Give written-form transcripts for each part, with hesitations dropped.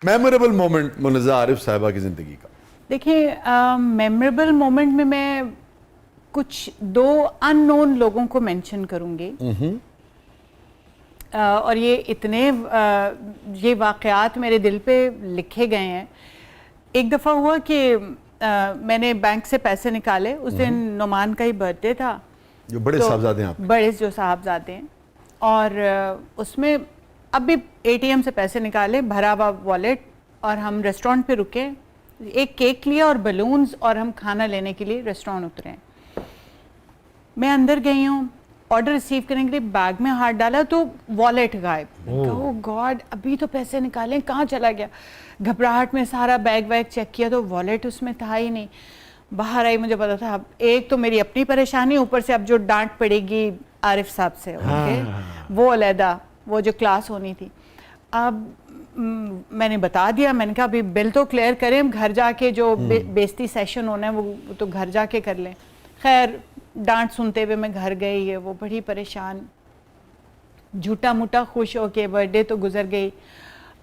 Memorable moment Munazza Arif साहिबा की ज़िंदगी का। देखिए, मेमोरेबल मोमेंट में मैं कुछ दो अननोन लोगों को मेंशन करूंगी। और ये इतने ये वाक़यात मेरे दिल पे लिखे गए हैं। एक दफ़ा हुआ कि मैंने बैंक से पैसे निकाले, उस दिन नुमान का ही बर्थडे था, जो बड़े साहबजादे हैं आपके। बड़े जो साहबजादे हैं, और उसमें अब भी एटीएम से पैसे निकाले, भरा हुआ वॉलेट, और हम रेस्टोरेंट पे रुके, एक केक लिया और बलून्स, और हम खाना लेने के लिए रेस्टोरेंट उतरे। मैं अंदर गई हूँ, ऑर्डर रिसीव करने के लिए बैग में हाथ डाला तो वॉलेट गायब। ओह गॉड, अभी तो पैसे निकाले, कहाँ चला गया। घबराहट में सारा बैग वैग चेक किया तो वॉलेट उसमें था ही नहीं। बाहर आई, मुझे पता था अब एक तो मेरी अपनी परेशानी, ऊपर से अब जो डांट पड़ेगी आरिफ साहब से, ओके, वो अलहदा, वो जो क्लास होनी थी। अब मैंने बता दिया, मैंने कहा अभी बिल तो क्लियर करें, हम घर जाके जो बेइज्जती सेशन होना है वो तो घर जाके कर लें। खैर डांट सुनते हुए मैं घर गई है, वो बड़ी परेशान, झूठा मूठा खुश हो के बर्थडे तो गुजर गई।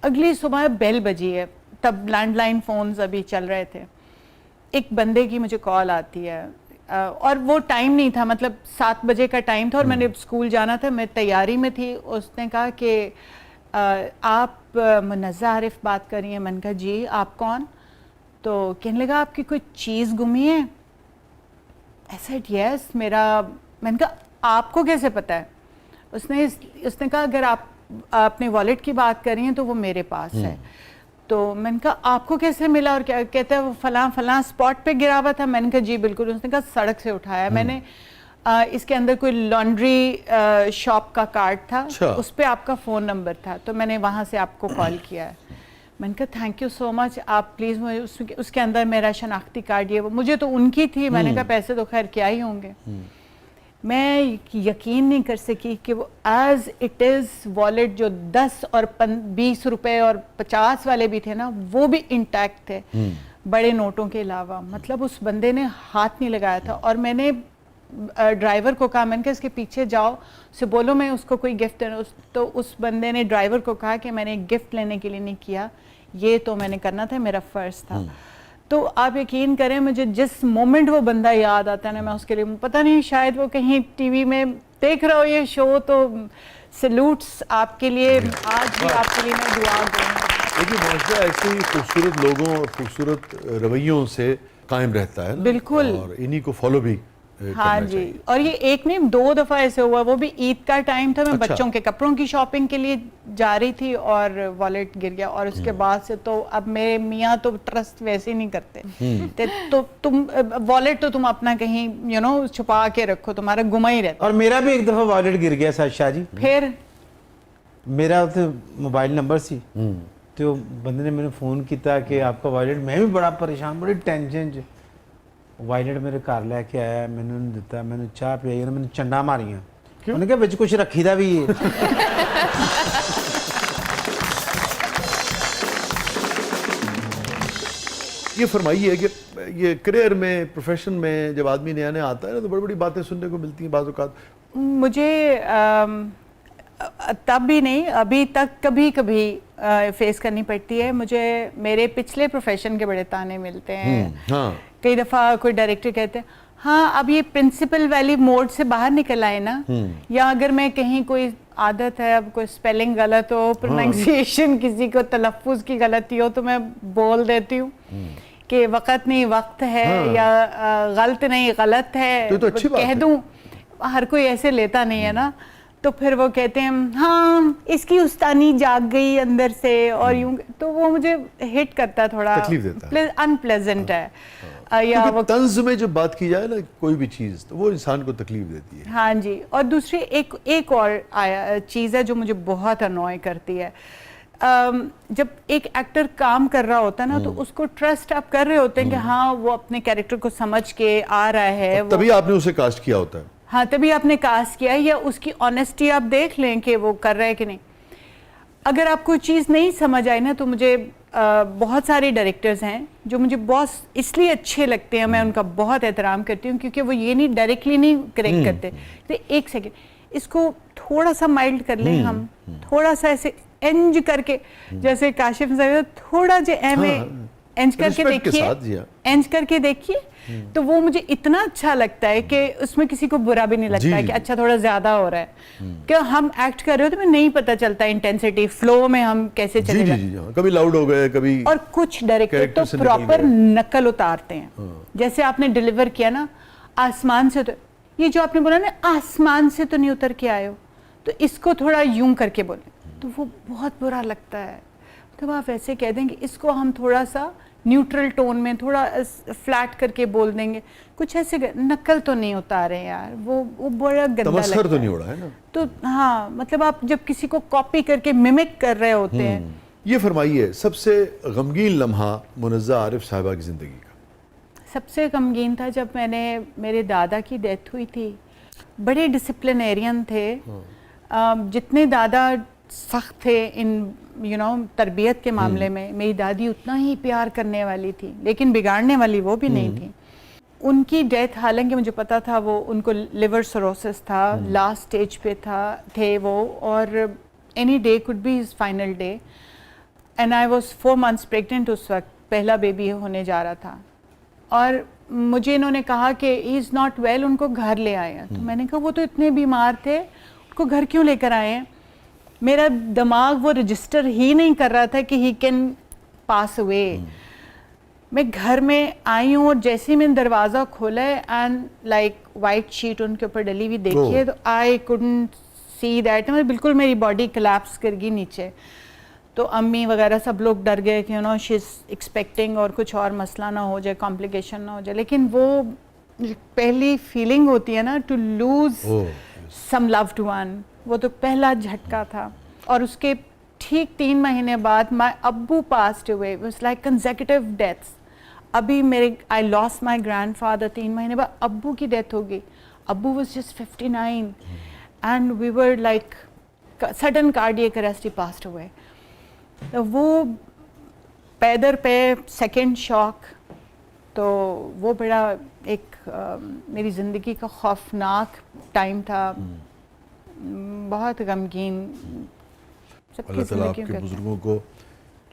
अगली सुबह बेल बजी है, तब लैंडलाइन फ़ोन्स अभी चल रहे थे। एक बंदे की मुझे कॉल आती है, और वो टाइम नहीं था, मतलब 7 बजे का टाइम था और मैंने स्कूल जाना था, मैं तैयारी में थी। उसने कहा कि आप मुनज़्ज़ा आरिफ बात कर रही हैं? मैंने कहा जी, आप कौन? तो कहने लगा आपकी कोई चीज़ गुमी है। I said yes, मेरा। मैंने कहा आपको कैसे पता है? उसने कहा अगर आप अपने वॉलेट की बात कर रही हैं तो वो मेरे पास है। तो मैंने कहा आपको कैसे मिला? और क्या कहता है, वो फलां स्पॉट पे गिरा हुआ था। मैंने कहा जी बिल्कुल। उसने कहा सड़क से उठाया मैंने, इसके अंदर कोई लॉन्ड्री शॉप का कार्ड था, उस पर आपका फ़ोन नंबर था, तो मैंने वहाँ से आपको कॉल किया है। मैंने कहा थैंक यू सो मच, आप प्लीज़ मुझे उसके अंदर मेरा शनाख्ती कार्ड, ये वो, मुझे तो उनकी थी। मैंने कहा पैसे तो खैर क्या ही होंगे। मैं यकीन नहीं कर सकी कि वो एज इट इज़ वॉलेट, जो 10 और 20 रुपए और 50 वाले भी थे ना, वो भी इंटैक्ट थे, बड़े नोटों के अलावा। मतलब उस बंदे ने हाथ नहीं लगाया था। और मैंने ड्राइवर को कहा, मैंने कहा इसके पीछे जाओ, उसे बोलो मैं उसको कोई गिफ्ट देना। तो उस बंदे ने ड्राइवर को कहा कि मैंने गिफ्ट लेने के लिए नहीं किया, ये तो मैंने करना था, मेरा फ़र्ज़ था। तो आप यकीन करें, मुझे जिस मोमेंट वो बंदा याद आता है ना, मैं उसके लिए, पता नहीं शायद वो कहीं टीवी में देख रहा हो ये शो, तो सैल्यूट्स आपके लिए, आज भी आपके लिए मैं दुआ करूँगी। देखिए मुनज़्ज़ा ऐसे ही खूबसूरत लोगों और खूबसूरत रवैयों से कायम रहता है ना? बिल्कुल, और इन्हीं को फॉलो भी हाँ जी। और ये एक नहीं 2 दफ़ा ऐसे हुआ, वो भी ईद का टाइम था, मैं अच्छा। बच्चों के कपड़ों की शॉपिंग के लिए जा रही थी और वॉलेट गिर गया। और उसके बाद से तो अब मेरे मियाँ तो ट्रस्ट वैसे ही नहीं करते, तो तुम वॉलेट तो तुम अपना कहीं छुपा के रखो, तुम्हारा गुमा ही रहता। और मेरा भी एक दफ़ा वॉलेट गिर गया शाह जी। फिर मेरा तो मोबाइल नंबर सी, तो बंदे ने मैंने फ़ोन किया कि आपका वॉलेट, मैं भी बड़ा परेशान, बड़ी टेंशन च वॉलेट मेरे घर लैके आया, मैंने दिता, मैंने चाह पिलाई, मैंने चंडा मारियां। उन्होंने कहा बिच कुछ रखी दा भी है। ये फरमाइए कि ये करियर में, प्रोफेशन में जब आदमी नया नया आता है ना, तो बड़ी बड़ी बातें सुनने को मिलती हैं बाज़ औक़ात। मुझे तब भी नहीं, अभी तक कभी कभी फेस करनी पड़ती है। मुझे मेरे पिछले प्रोफेशन के बड़े ताने मिलते हैं। हाँ। कई दफ़ा कोई डायरेक्टर कहते हैं हाँ अब ये प्रिंसिपल वैली मोड से बाहर निकल आए ना, या अगर मैं कहीं कोई आदत है, अब कोई स्पेलिंग गलत हो, प्रोनाउंसिएशन किसी को तलफ़्फ़ुज़ की गलती हो, तो मैं बोल देती हूँ कि वक़्त नहीं वक्त है, या गलत नहीं गलत है, तो अच्छी बात कह दूँ। हर कोई ऐसे लेता नहीं है ना, तो फिर वो कहते हैं हाँ इसकी उस्तानी जाग गई अंदर से, और यूं, तो वो मुझे हिट करता, थोड़ा तकलीफ देता है, अनप्लेजेंट है। या वो तंज में जब बात की जाए ना कोई भी चीज़, तो वो इंसान को तकलीफ देती है। हाँ जी। और दूसरी एक और चीज़ है जो मुझे बहुत अनॉय करती है। जब एक एक्टर काम कर रहा होता है ना, तो उसको ट्रस्ट आप कर रहे होते हैं कि हाँ वो अपने कैरेक्टर को समझ के आ रहा है, तभी आपने उसे कास्ट किया होता है। हाँ तभी आपने कास्ट किया है, या उसकी ऑनेस्टी आप देख लें कि वो कर रहा है कि नहीं। अगर आपको चीज़ नहीं समझ आई ना, तो मुझे बहुत सारे डायरेक्टर्स हैं जो मुझे बहुत इसलिए अच्छे लगते हैं, मैं उनका बहुत एहतराम करती हूँ, क्योंकि वो ये नहीं डायरेक्टली नहीं करेक्ट करते, तो एक सेकेंड इसको थोड़ा सा माइल्ड कर लें, हम थोड़ा सा ऐसे इंज करके, जैसे काशिफ साहब थोड़ा जे एमे हाँ, इंज करके respect के देखिए, साथ, जी हाँ। इंज करके देखिए, तो वो मुझे इतना अच्छा लगता है कि उसमें किसी को बुरा भी नहीं लगता जी, है जी, कि जी। अच्छा थोड़ा ज्यादा हो रहा है, कि हम एक्ट कर रहे हो तो हमें नहीं पता चलता इंटेंसिटी फ्लो में हम कैसे जी चले जी जाते जी हाँ, कभी लाउड हो गए, कभी और कुछ डायरेक्टर Character तो से निकल प्रॉपर गए। नकल उतारते हैं। जैसे आपने डिलीवर किया ना आसमान से, तो ये जो आपने बोला ना आसमान से तो नहीं उतर के आए हो, तो इसको थोड़ा यूं करके बोले तो वो बहुत बुरा लगता है। तो आप ऐसे कह देंगे इसको हम थोड़ा सा न्यूट्रल टोन में थोड़ा फ्लैट करके बोल देंगे, कुछ ऐसे नकल तो नहीं उतारे यार, वो बड़ा गंदा तमस्खर लगता तो है। नहीं उड़ा है ना। तो हाँ, मतलब आप जब किसी को कॉपी करके मिमिक कर रहे होते हैं। ये फरमाइए, सबसे गमगीन लम्हा मुनज़्ज़ा आरिफ साहिबा की ज़िंदगी का? सबसे गमगीन था जब मेरे दादा की डेथ हुई थी। बड़े डिसिप्लिनेरियन थे। जितने दादा सख्त थे इन तरबियत के मामले में, मेरी दादी उतना ही प्यार करने वाली थी, लेकिन बिगाड़ने वाली वो भी नहीं थी। उनकी डेथ, हालांकि मुझे पता था वो उनको लिवर सिरोसिस था, लास्ट स्टेज पे थे वो, और any day could be his final day, and I was 4 months pregnant उस वक्त, पहला बेबी होने जा रहा था। और मुझे इन्होंने कहा कि ही इज़ नॉट वेल, उनको घर ले आए हैं। तो मैंने कहा वो तो इतने बीमार थे, उनको घर क्यों लेकर आए हैं? मेरा दिमाग वो रजिस्टर ही नहीं कर रहा था कि ही कैन पास अवे। मैं घर में आई हूँ और जैसे ही मैंने दरवाज़ा खोला है एंड लाइक वाइट शीट उनके ऊपर डली हुई देखी है, तो आई कुडंट सी दैट, मैं बिल्कुल मेरी बॉडी कोलैप्स कर गई नीचे। तो अम्मी वगैरह सब लोग डर गए कि शी इज़ एक्सपेक्टिंग और कुछ और मसला ना हो जाए, कॉम्प्लिकेशन ना हो जाए। लेकिन वो पहली फीलिंग होती है ना, to lose some loved one, वो तो पहला झटका था। और उसके ठीक 3 महीने बाद माय अब्बू passed away, was like consecutive deaths. अभी मेरे आई लॉस्ट माय ग्रैंडफादर, 3 महीने बाद अब्बू की डेथ हो गई। अब्बू was just 59 and we were like sudden cardiac arrest, he passed away. तो वो पैदर पे सेकेंड शॉक, तो वो बड़ा एक मेरी ज़िंदगी का खौफनाक टाइम था, बहुत गमगीन। अल्लाह ताला आपके बुजुर्गों को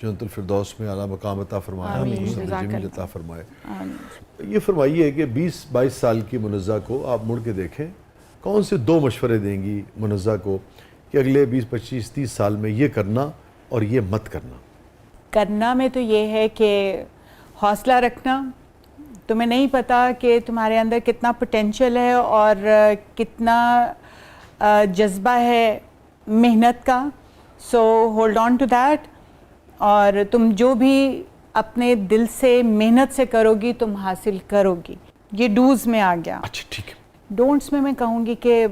जन्नतुल फिरदौस में आला मकाम अता फरमाए, आमीन, हुस्न जज़ाकल्लाह। जमील अता फरमाए। ये फरमाइए कि 20-22 साल की मुनज़्ज़ा को आप मुड़ के देखें, कौन से 2 मशवरे देंगी मुनज़्ज़ा को कि अगले 20-25-30 साल में ये करना और ये मत करना? करना में तो ये है कि हौसला रखना। तुम्हें नहीं पता कि तुम्हारे अंदर कितना पोटेंशियल है और कितना जज्बा है मेहनत का, so hold on to that. और तुम जो भी अपने दिल से मेहनत से करोगी तुम हासिल करोगी। ये डूज में आ गया। अच्छा ठीक है। डोंट्स में मैं कहूँगी कि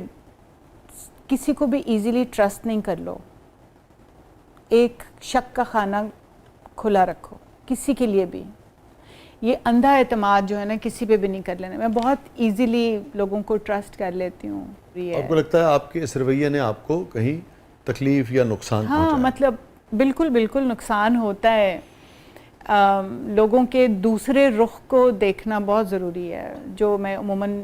किसी को भी इजीली ट्रस्ट नहीं कर लो। एक शक का खाना खुला रखो किसी के लिए भी। ये अंधा एतमाद जो है ना, किसी पे भी नहीं कर लेना। मैं बहुत इजीली लोगों को ट्रस्ट कर लेती हूँ। आपको लगता है आपके इस रवैये ने आपको कहीं तकलीफ या नुकसान हाँ, पहुंचाया? मतलब बिल्कुल बिल्कुल नुकसान होता है। लोगों के दूसरे रुख को देखना बहुत ज़रूरी है, जो मैं उम्मन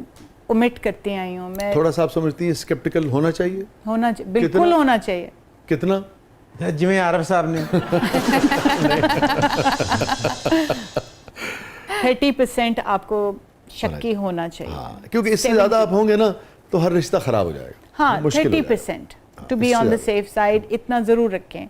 ओमिट करती आई हूँ। मैं थोड़ा सा आप समझती हैं स्केप्टिकल होना चाहिए? होना चाहिए, बिल्कुल कितना? होना चाहिए। कितना? जिमें आरफ साहब ने 30% आपको शक्की होना चाहिए। हाँ, क्योंकि इससे ज़्यादा आप होंगे ना तो हर रिश्ता ख़राब हो जाएगा। हाँ, मुश्किल हो जाएगा। 30% टू बी इससे ऑन द ज़्यादा। सेफ साइड, इतना ज़रूर रखें।